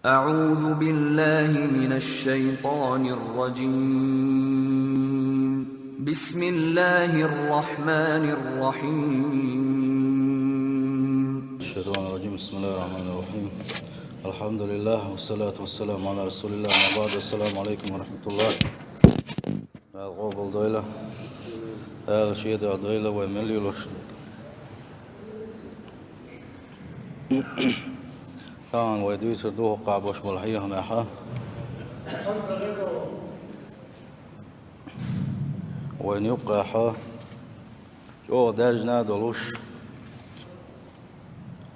أعوذ بالله من الشيطان الرجيم. بسم الله الرحمن الرحيم. الشيطان الرجيم. بسم الله الرحمن الرحيم. الحمد لله والصلاة والسلام على رسول الله. ما بعد. السلام عليكم ورحمة الله. الغوبل دويلة الشيء دويلة وملي لش كان ويدوي سردوه قابوش بالحية هناها وين يبقى حا شو درجنا دولوش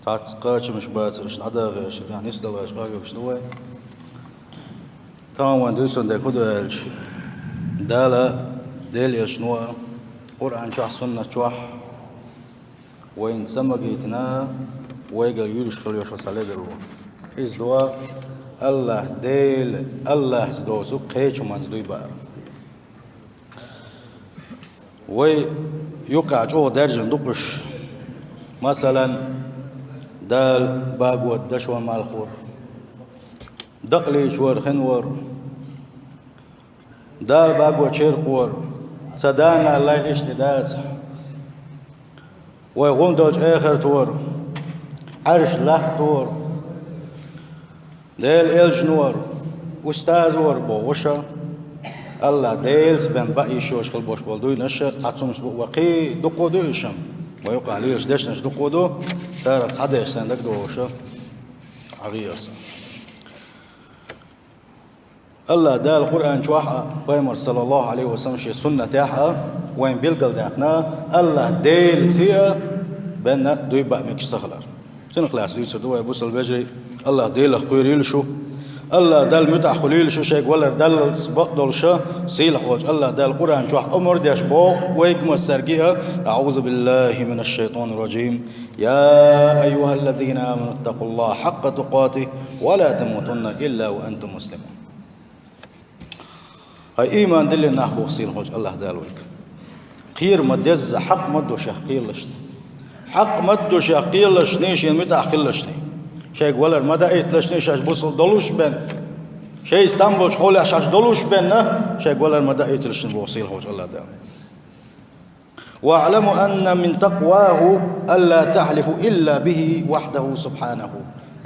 تعتقاش مش باترش عداغش يعني يسدغش قاقش دوي تمام وين دويسون ده كده دالا ديل يشنوا قرآن شح سنة شح وين سمجيتنا ويقال يلش خلي يشوف عليه دلوا إز دوا الله ديل الله زدو سو قيش ومن زدوي بار وي يقع جو درج ندقش مثلا دال باقو الدشوى مع الخور دقلي شور خنور دال باقو شير قور سدانا الله الاشتداد ويغون دوج اخر تور عرش له تور ديل الجنور استاذ ور بوشا الله ديلس بن باقي شوش خل بوش بولدوي نشا تعصمش وقي دقو دوشم ويوقع ليش دشنش دقو دو صارت صدش سندك دوشا عغيص الله دا القرآن شوحة بيمر صلى الله عليه وسلم شي سنة تاحة وين بيلقل داقنا الله ديل تيا بنا دوي بقى ميكش سخلر سنخلاص ليسر دوا يبوس البجري الله ديل اخويريل شو الله دال متع خليل شو شيك ولا دال بقدل شو سيل حوج الله دال القرآن شوح أمر ديش بو ويكم السرقيها. أعوذ بالله من الشيطان الرجيم. يا أيها الذين آمنوا اتقوا الله حق تقاته ولا تموتن إلا وأنتم مسلمون. هاي إيمان دل النحو سيل حوج الله دال ويك خير مدز حق مدو شقيل لشني حق مدو شقيل لشني شين متع خيل لشني شيء ولا مدى إتلشني شاش بوصل دلوش بن شيء استنبوش حول شاش دلوش بن شيء ولا مدى إتلشني بوصيل حوج الله دام. واعلموا أن من تقواه ألا تحلفوا إلا به وحده سبحانه.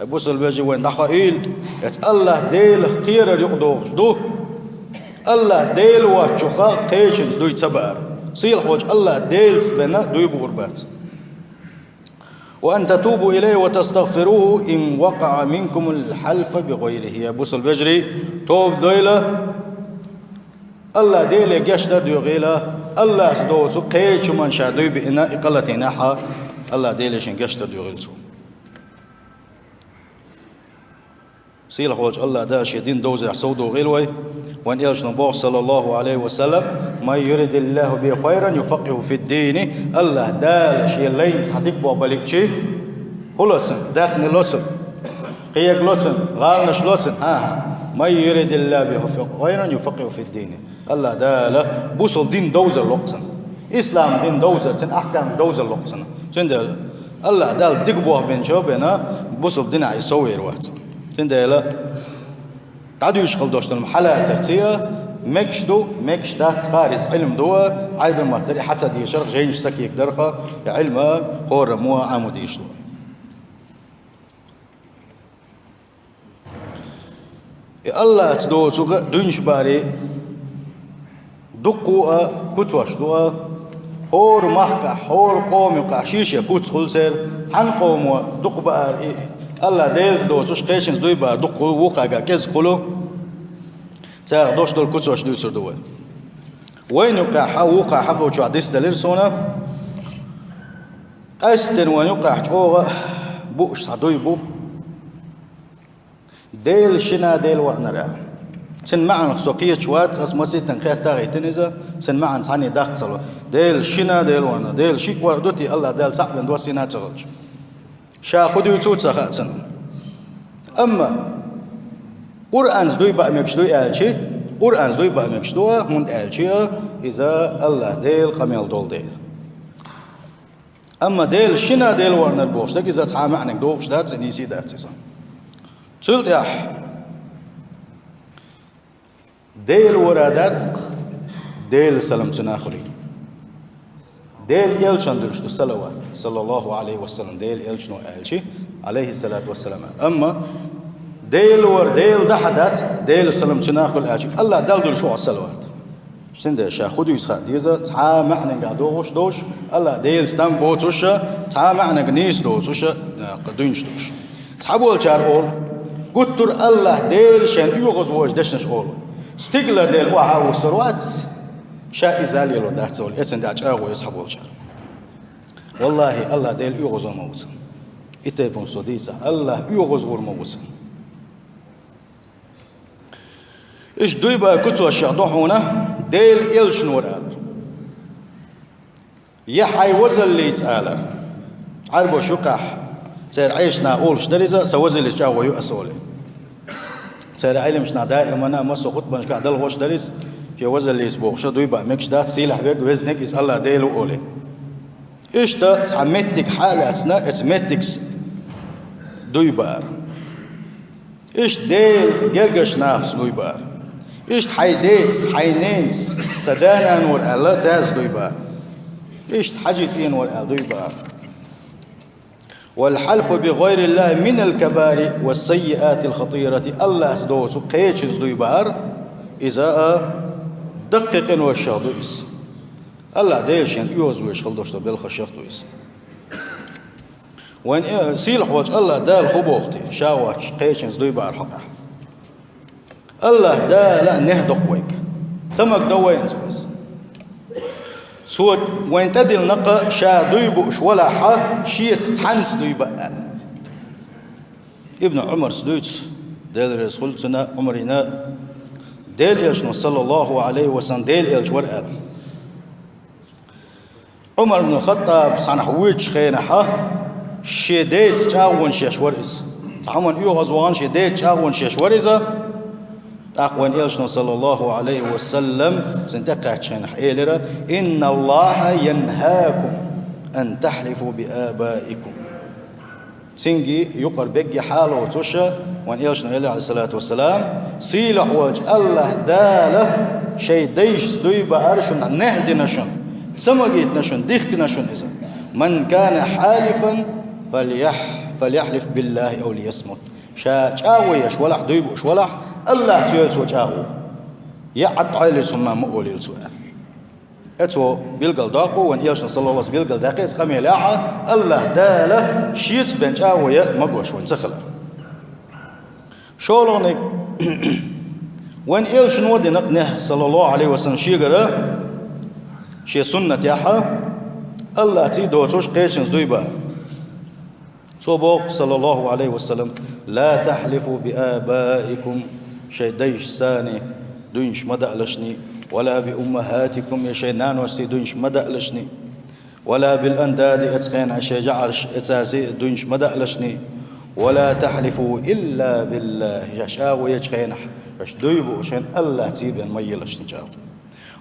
بوصل بيجي وين دخائل الله ديل خير يقدوش دو الله ديل وشخا قيشنز دو يتسبر صيل حوج الله ديل سبنا دو يبغربات وأن تتوبوا إليه وتستغفروه إن وقع منكم الحلف بغيره. يا بوس البجري توب دويلة الله ديلة جشدر ديو غيلة الله سدوسو قيش من شادوي بإنا إقلة ناحا الله ديلة شن جشدر ديو غيلسو سيل حوج الله داش يدين دوزر سودو غيلوي وان يلش نبوه صلى الله عليه وسلم ما يريد الله به خيرا يفقه في الدين. الله دال شي لين صديق بو بالك شي هلوتسن داخل لوتسن قيق لوتسن غالنش لوتسن ما يريد الله به خيرا يفقه في الدين. الله دال بوصل دين دوزر لوتسن اسلام دين دوزر تن احكام دوزر لوتسن تند الله دال دقبوه بين شوبنا بوصل دين يسوي وقت تندلا قعدوا يشغل دوشت المحلات سرتيه مكش دات خارج علم دوا علم المهتري حتى دي شرق جايش سكيك درقه علم هور مو عمود يشلو الله تدو سوق دنش باري دقوا كتوش دوا هور محكا هور قوم قاشيشه كوت خلسر عن قوم دق بار الله ديز دو توش قيشنز دوي بار دقوا وقع كز قلو تاع دوش دول كوتش دو يسر دو وين يقع وقع حق وشو عديس دليل سونا أستن وين يقع جوه بوش عدوي بو ديل شنا ديل ورنرا سن معن سوقية شوات اسمه سيتن خير تاغي تنزا سن معن ثاني داق صلو ديل شنا ديل ورنا ديل شيء وردوتي الله ديل صعب دو سينات تغلج شا خدو يتوت سخاتن أما قرآن زدوي بقى مكشدوي آلشي قرآن زدوي بقى مكشدوه هند آلشي إذا الله ديل قميل دول ديل أما ديل شنا ديل ورنر بوش دك إذا تعامعنك دوش دات سنيسي دات سيسا سلت يح ديل ورادات ديل سلام تناخري ديل يلشن درشت الصلوات صلى الله عليه وسلم ديل يلشنو آلشي عليه الصلاة والسلام أما ديل ور ديل دحدات ديل سلام تناخر آلشي الله دل شو الصلوات شنده شاخدو يسخا ديزا تا معنى قادوش دوش الله ديل ستام بوتوشا تا معنى قنيس دوشا قدونش دوش تحبول شار أول قطر الله ديل شان يوغز ووش دشنش أول ستيقلا ديل وعا وسروات شا إزالي لو داحتول إتن داعش أغو يسحبول شار والله الله ديل يوغز الموت إتبون صديسا الله يوغز الموت إيش دويبا كتو الشعضوحونا ديل إلش نورال يحي وزل اللي يتعالر عربو شكح تير عيشنا أولش دريزا سوزل إشجاو ويؤسولي تير علمشنا دائما أنا مسو خطبا شكح دل غوش دريز في وزل اللي يسبوغ دويبا مكش دات سيلح بيك وزنك إس الله ديلو أولي إيش دا سعمتك حالاتنا اتمتكس دويبار إيش ديل جرجش ناخس دويبار إيش حيديس حينينس سدانا نور الله تاز دويبار إيش حاجتين نور دويبار والحلف بغير الله من الكبار والسيئات الخطيرة الله سدوس قيتش دويبار إذا دقق وشادويس الله ديشين يوزويش خلدوش بالخشيخ دويس وين سيلح وجه الله دال خبوختي شاوش قيتش دويبار حقه الله دا نهدق ويك سمك دوين سويس سود وين تدل نقا شا دويبو ولا حا شيت تحنس دويبا ابن عمر سدوت ديل رسولتنا عمرنا ديل إلشنو صلى الله عليه وسلم ديل إلش ورقال عمر بن الخطاب صنح ويتش خينا حا شديت تاون شيش ورئيس تعمل إيو غزوان شديت تاون شيش ورئيسا أقوى إلشنا صلى الله عليه وسلم سنتقع شنح إيلرا إن الله ينهاكم أن تحلفوا بآبائكم تنجي يقر بيجي حاله وتوشى وان إلشنا إلي عليه الصلاة والسلام سيلح وجه الله داله شيء ديش دويبا أرشن نهدنا شن سمجيتنا شن ديختنا شن إذا من كان حالفا فليحلف بالله أو ليصمت شاويش ولح دويبوش ولح الله تيلس وجهه يعط عليه ثم مقول السؤال اتو بيلقل داقو وان إلشنا صلى الله عليه وسلم بيلقل داقيس خمي لاعة الله داله شيت بنجاوية مقوش وانسخلا شولونك وان إلشنا ودي نقنه صلى الله عليه وسلم شيقرا شي سنة ياحا الله تيدو توش قيشنز دويبا صبوق صلى الله عليه وسلم لا تحلفوا بآبائكم شي ديش ثاني دونش مدألشني ولا بأمهاتكم يا شينان وسي دونش مدألشني ولا بالأنداد اتخين عشي جعرش اتارسي دونش مدألشني ولا تحلفوا إلا بالله يشاو يشخينح باش دويبو شين الله تيبين ميلشني جاو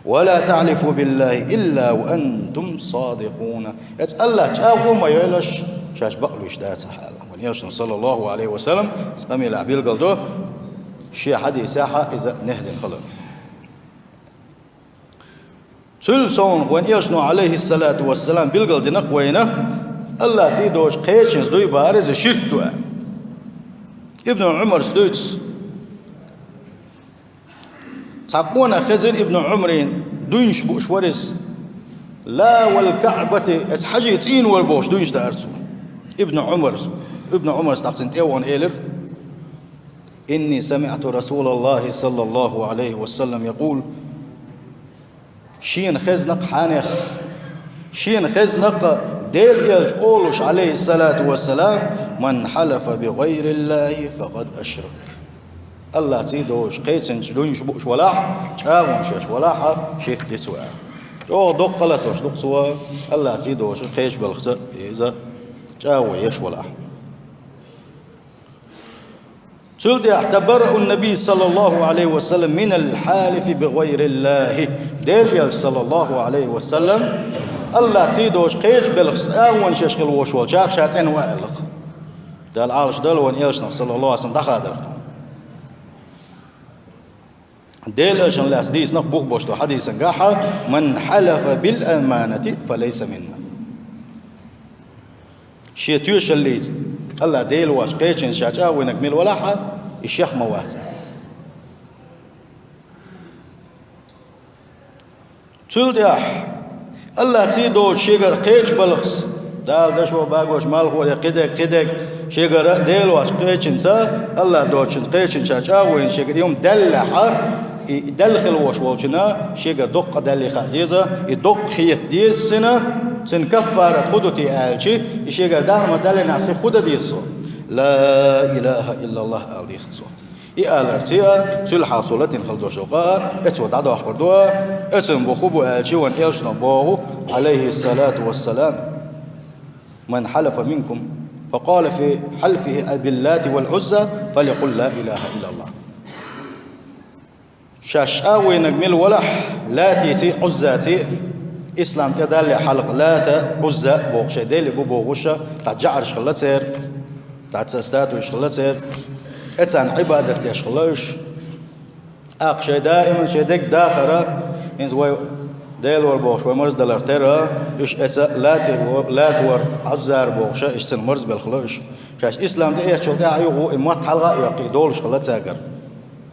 ولا تعلفوا بالله إلا وأنتم صادقون الله تشاو ما يلش شاش بقلو اشتهت حاله ونيرشن صلى الله عليه وسلم اسقامي لعبيل قلدو شي حدي ساحة إذا نهدن خلق تلسون ونيرشن عليه الصلاة والسلام بالقلد نقوينه الله تيدوش قيتشنز دوي بارز شرك دعا ابن عمر سدوتس تعقونا خزر ابن عمرين دونش بوش ورس لا والكعبة اسحاجي تين والبوش دونش دارسو ابن عمر استقسنت ايوان ايلر إني سمعت رسول الله صلى الله عليه وسلم يقول شين خزنق حانخ شين خزنق ديل يلج أولوش عليه الصلاة والسلام من حلف بغير الله فقد أشرك الله تيدوش قيتنش دونش بوش ولاح تاونش ولاح شيخ تسوى او دقلتوش دقسوا الله تيدوش قيش بالخت إذا تاوي يش ولاح سلطي اعتبر النبي صلى الله عليه وسلم من الحالف بغير الله ديل صلى الله عليه وسلم الله تيدوش قيش بالخس اون ششخل وشول شاق شاتين والخ دال عالش دل وان يلشنا صلى الله عليه وسلم دخادر ديل أجن لاس ديس نقبوك بوشتو حديثا قاحا من حلف بالأمانة فليس منا شيء تيوش الليت الله ديل واش قيتشن شاجا ونكمل ولاحا الشيخ مواسع تلدح الله تيدو شيغر قيتش بلغس دال دشو باغوش مالغو قدك شيغر ديل واش قيتشن سا الله دوتشن قيتشن شاجا وين شيغر يوم دلحا يدلخل وش وجنا شيء دق دلخ ديزا يدق خيط ديز سن كفارة خدتي آلشي شيء دار ما دل ناسي خد ديزو لا إله إلا الله آل ديزو إيالرتيا سل حاصلة خلدو شقاء اتو دعدو أخردوا اتن بخوبو آلشي وان إلشنا بوه عليه الصلاة والسلام من حلف منكم فقال في حلفه باللات والعزى فليقل لا إله إلا الله شاشاوي نجمل ولح لا تيتي عزاتي إسلام تدل حلق لا تعزة بوغشة ديلي بوغشة تجعر شغلتير تعتستات وشغلتير اتان عبادة يشغلوش أقشة دائما شدك داخرة إنزوي ديل وربوغش ومرز دلارتيرا إش أتا لا تور عزار بوغشة إش تنمرز بالخلوش شاش إسلام دي شو داعيو إمات حلقة يقيدول شغلتاكر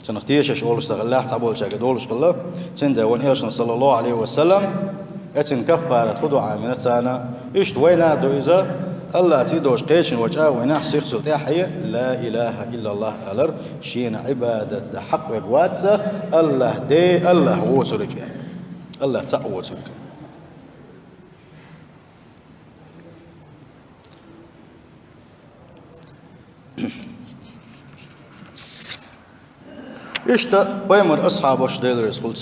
سنختيش شغل استغلاح تعبول شاكا دولش قلا سندا وان إيرشنا صلى الله عليه وسلم اتن كفارة خدو عامنة سانا إشت وينا دو إذا الله تيدوش قيشن وجاء وينا سيخ سلطاحية لا إله إلا الله ألر شين عبادة حق وقواتسا الله دي الله ووترك الله تأوترك إشتا بيمر أصحاب وش ديل رسول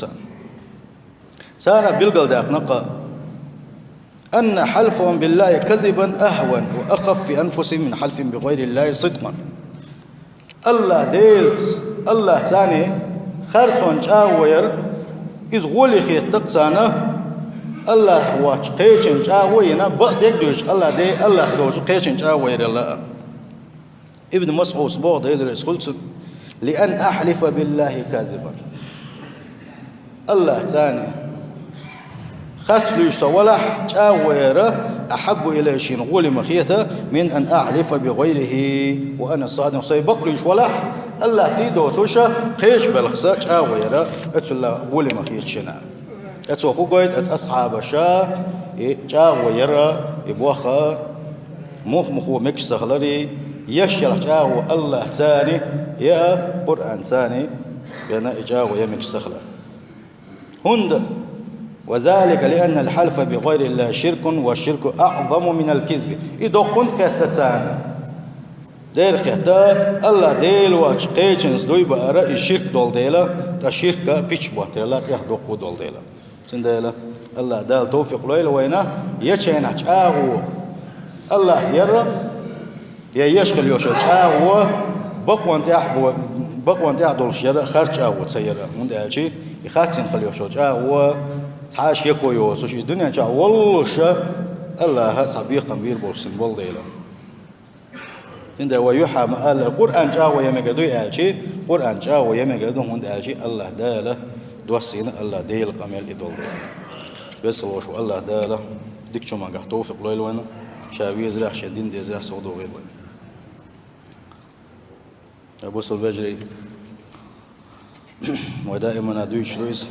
سانا بيلقل داق نقا أن حلفهم بالله كذبا أهون وأخف في أنفسهم من حلف بغير الله صدقا الله ديلت الله تاني خارتون جاوير إذ غولي خيطق تانا الله واش قيشن جاوينا بعدك دوش الله دي الله سدوش قيشن جاوير الله ابن مسعود صبوغ ديل رسول لأن أحلف بالله كاذبا الله تاني خاتلوش ولح جاويرة أحب إلى شيء غولي مخيته من أن أحلف بغيره وأنا صادق سيبقلوش ولح الله تيدو توشا قيش بالخسا جاويرة أتلا غولي مخيت شنا أتوقو قويت أصحاب شا جاويرة يبوخا مخ ومكش سخلري يشير جاو الله تاني يا قرآن تاني ينا إجاو يمك سخلة هند وذلك لأن الحلف بغير الله شرك والشرك أعظم من الكذب إذا كنت خيطة تاني دير خيطة الله ديل واش قيچنز دوي بأرى الشرك دول ديلا تشرك بيش بواترلات يخدوقو دول ديلا سنديلا الله دال توفيق لويل وينا يچينا جاو الله تيرى يا يشغل يوشل جاو بقوان تحضر شيرا خرج أو تسيرا من ده شيء يخاتين خليه شو جاء تعاش يكوي وسوش الدنيا جاء والله شا الله صبيح كبير بورسين بالديلا من ده ويوحى ما القرآن جاء ويمجدوا يأتي القرآن جاء ويمجدوا من ده شيء الله داله دوسين الله ديل كمال إدول بس الله شو الله داله ديك شو ما قحطوا في قليل وين شاوي زرع شدين دي زرع صعدوا غير أبو سلبجري ودائما أدويش لويس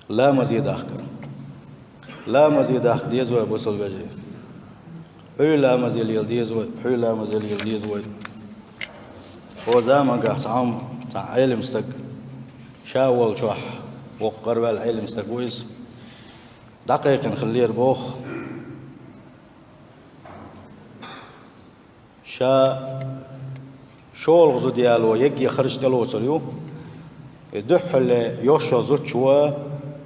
لا مزيد آخر لا مزيد آخر ديزو أبو سلبجري حي لا مزيد يلديزو حي لا مزيد يلديزو هو زمان قاس عام تاع علم استق شاول شوح وقرب العلم استقويس دقيقة نخليه ربوخ شول غزو ديالو يجي خرج دلو تريو يدحل يوشو زوتشوا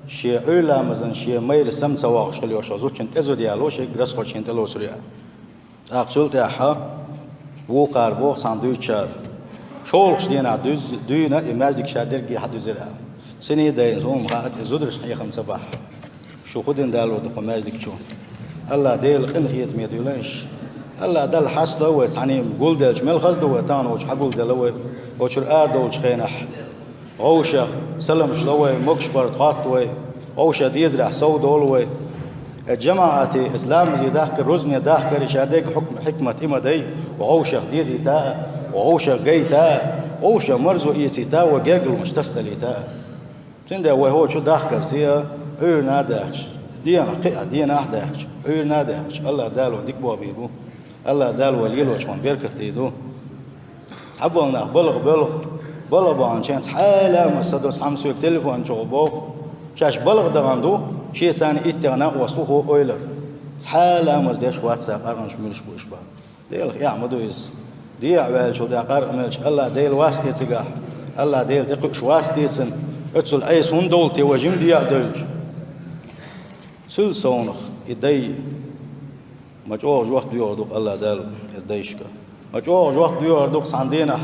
شي علا مثلا شي مير سمت واخ شل يوشو زوتشن تزو ديالو شي غرس خوشين دلو سريا اقصول تاعها وو قاربو ساندويتشر شول غش دينا دوينا ايماجيك شادركي حد زرع سني داي زوم غات زودرش حي 5 صباح شو خدن دالو دقو ماجيك شو الله ديل خن خيت ميدولنش الله دل حس دوّة يعني قول دلش مل خز دوّة تانو وش حقول دلوّة وشر دوّة خينح غوشة سلم شلوّة مكشبر تخاطوّة غوشة ديزرع سود دولوّة الجماعة إسلام زي داخل رزمي داخل رشادك حكمة إما دي وغوشة ديزي تاء وغوشة جي تاء غوشة مرزو إيتي تاء وجاجل مش تستلي تاء تندى وهو شو داخل زي عير نادهش دينا قيا دينا أحدهش عير نادهش الله دالو ديك بابيبو الله دالو وليلو شون بيركت تيدو حبولنا بلغ بان شان حالة ما صدق حمسوا التليفون شغبوه شاش بلغ دغندو شيء ثاني إتنا وصوه أويلر حالة ما زديش واتساب أرنش ملش بوشبا ديل يا مدويز دي عوال شو ده قارق ملش الله ديل واسطة تجاه الله ديل دقش واسطة سن اتسل عيس هندولتي وجم دي عدولج سل صونخ إدي مجوج وقت بيوردوك الله دال إديشك مجوج وقت بيوردوك صندينا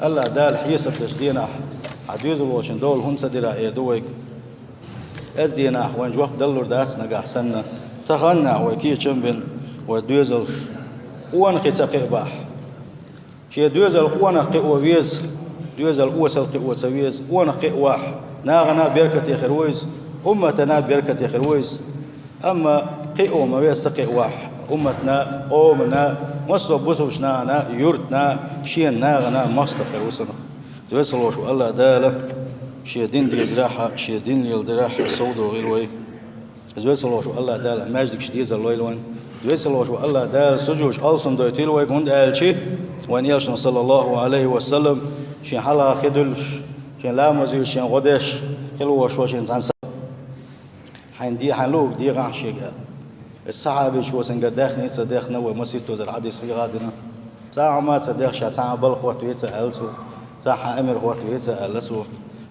الله دال حيسة تجدينا عديز الوشن دول هم سدرا إيدوك از دينا وين جوق دلور داس نجاح سنة تغنى وكي تشمبن ودوزل وان خسق باح شيء دوزل وان قوة ويز دوزل وصل قوة سويز وان قواح ناغنا بركة خرويز أمتنا بركة خرويز أما قوة ما ويز قواح أمتنا قومنا مصب بوسوشنا نا يرتنا شين ناغنا مستخر وسنخ توصل وشو الله داله شيء دين دي زراحة شيء دين يلدراحة صودو غيروي توصل وشو الله داله ماجدك شديز الليلون توصل وشو الله داله سجوش ألسن دويتيلوي كنت ألشي وان يلشن صلى الله عليه وسلم شين حلا خدلش شين لامزيو شين غدش خلو وشو شين تنسى حين دي حلوك دي غان شيء الصحابي شو سنقد داخل يتصدق نوى مسير توزر عادي صغيراتنا ساعة ما تصدق شا ساعة بلق وقت يتسألسو ساعة أمر وقت يتسألسو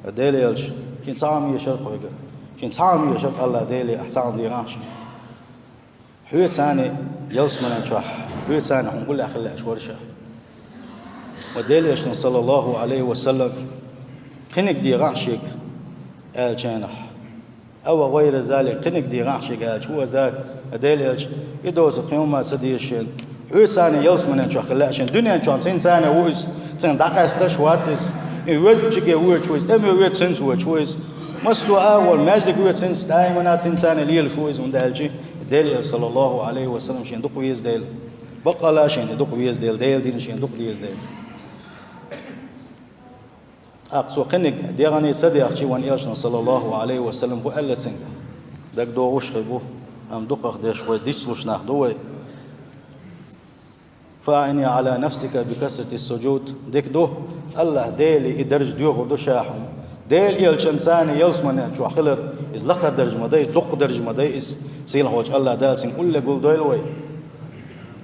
ديلي يلش كين صامي يشرق ويقى كين صامي يشرق الله ديلي أحسان دي غانش حويت ثاني يلس من انشوح حويت ثاني هنقول له أخلي أشورشا وديلي يشن صلى الله عليه وسلم قنك دي غانشيك قال جانح أو غير ذلك قنك دي غانشيك قال شو ذاك ديلي يلش يدوز القيومات سديشين حويت ثاني يلس من انشوح خلاشين دنيا انشوح تين ثاني ويز تين دقا استشواتس يوجه ويتشويز أمي ويتسنس ويتشويز مسوا أول ماجد ويتسنس دائما تنسان ليل شويز وندالجي ديل صلى الله عليه وسلم شين دق ويز ديل بقى لا شين دق ويز ديل دين شين دق ويز ديل أقصو قنك ديغاني تصدي أخشي وان إيرشنا صلى الله عليه وسلم هو ألا تسنك دك دوغوش خيبوه أم دقق ديش وي ديش سلوشناخ دوي فاعني على نفسك بكثرة السجود ديك دو الله ديلي درج ديوغ دو شاحم ديل يلشنساني يلسمن شو خلر إز لقى درج مدي دق درج مدي إز سيله وجه الله دالسن كل يقول دويلوي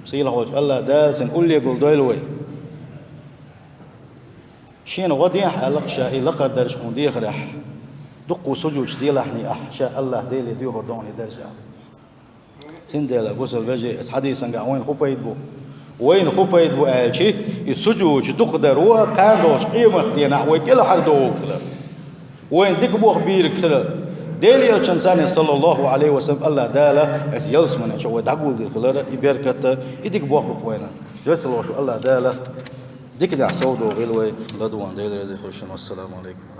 سيله وجه الله دالسن كل يقول دويلوي شين غدي حلق شاء لقى درج مدي خرح دق سجود ديل احني شاء الله ديلي ديوغ دوني درجة سندلا غسل بجي اس حديثا وين خوبيد بو وين خوبيد بو قالشي السجود تقدر وقادوش قيمة دينا وكل حردوك وين ديك بو خبيرك خلال ديلي الشنساني صلى الله عليه وسلم الله دالا اس يلسمن شو دعقول دي خلال يبركت يديك بو خبط وينا جسل وشو الله دالا ديك دع صودو غلوي لدوان ديلي رزي خوشن والسلام عليكم